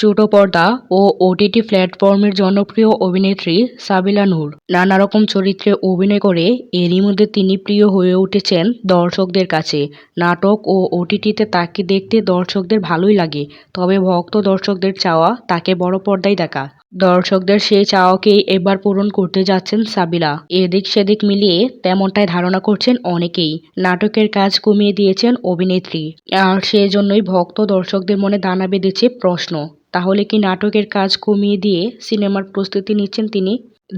ছোট পর্দা ও ওটিটি প্ল্যাটফর্মের জনপ্রিয় অভিনেত্রী সাবিলা নূর নানা রকম চরিত্রে অভিনয় করে এরই মধ্যে তিনি প্রিয় হয়ে উঠেছেন দর্শকদের কাছে। নাটক ও ওটিটিতে তাকে দেখতে দর্শকদের ভালোই লাগে, তবে ভক্ত দর্শকদের চাওয়া তাকে বড় পর্দায় দেখা। দর্শকদের সেই চাওয়াকেই এবার পূরণ করতে যাচ্ছেন সাবিলা। এদিক সেদিক মিলিয়ে তেমনটাই ধারণা করছেন অনেকেই। নাটকের কাজ কমিয়ে দিয়েছেন অভিনেত্রী, আর সেজন্যই ভক্ত দর্শকদের মনে দানা বেঁধেছে প্রশ্ন, তাহলে কি নাটকের কাজ কমিয়ে দিয়ে সিনেমার প্রস্তুতি নিচ্ছেন তিনি?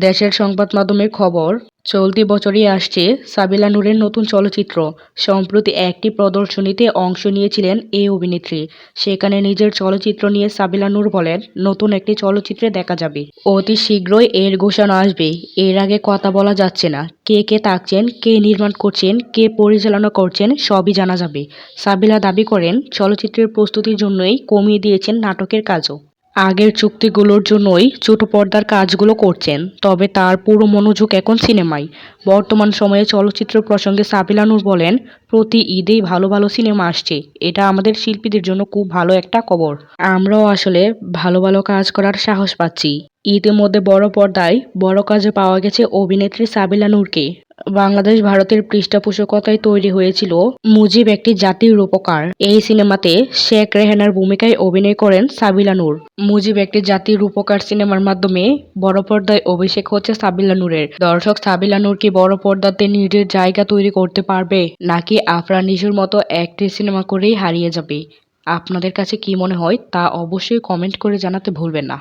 দেশের সংবাদ মাধ্যমের খবর, চলতি বছরই আসছে সাবিলা নূরের নতুন চলচ্চিত্র। সম্প্রতি একটি প্রদর্শনীতে অংশ নিয়েছিলেন এই অভিনেত্রী। সেখানে নিজের চলচ্চিত্র নিয়ে সাবিলা নূর বলেন, নতুন একটি চলচ্চিত্রে দেখা যাবে, অতি শীঘ্রই এর ঘোষণা আসবে। এর আগে কথা বলা যাচ্ছে না। কে কে থাকছেন, কে নির্মাণ করছেন, কে পরিচালনা করছেন সবই জানা যাবে। সাবিলা দাবি করেন, চলচ্চিত্রের প্রস্তুতির জন্যই কমিয়ে দিয়েছেন নাটকের কাজও। আগের চুক্তিগুলোর জন্যই ছোট পর্দার কাজগুলো করছেন, তবে তার পুরো মনোযোগ এখন সিনেমায়। বর্তমান সময়ে চলচ্চিত্র প্রসঙ্গে সাবিলা নূর বলেন, প্রতি ঈদেই ভালো ভালো সিনেমা আসছে। এটা আমাদের শিল্পীদের জন্য খুব ভালো একটা খবর। আমরাও আসলে ভালো ভালো কাজ করার সাহস পাচ্ছি। ইতিমধ্যে বড় পর্দায় বড় কাজে পাওয়া গেছে অভিনেত্রী সাবিলা নূরকে। বাংলাদেশ ভারতের পৃষ্ঠপোষকতায় তৈরি হয়েছিল মুজিব একটি জাতির রূপকার। এই সিনেমাতে শেখ রেহানার ভূমিকায় অভিনয় করেন সাবিলা নূর। মুজিব একটি জাতির রূপকার সিনেমার মাধ্যমে বড় পর্দায় অভিষেক হচ্ছে সাবিলা নূরের। দর্শক, সাবিলা নূর কি বড় পর্দাতে নিজের জায়গা তৈরি করতে পারবে, নাকি আফরান নিশোর মতো একটি সিনেমা করেই হারিয়ে যাবে? আপনাদের কাছে কি মনে হয় তা অবশ্যই কমেন্ট করে জানাতে ভুলবেন না।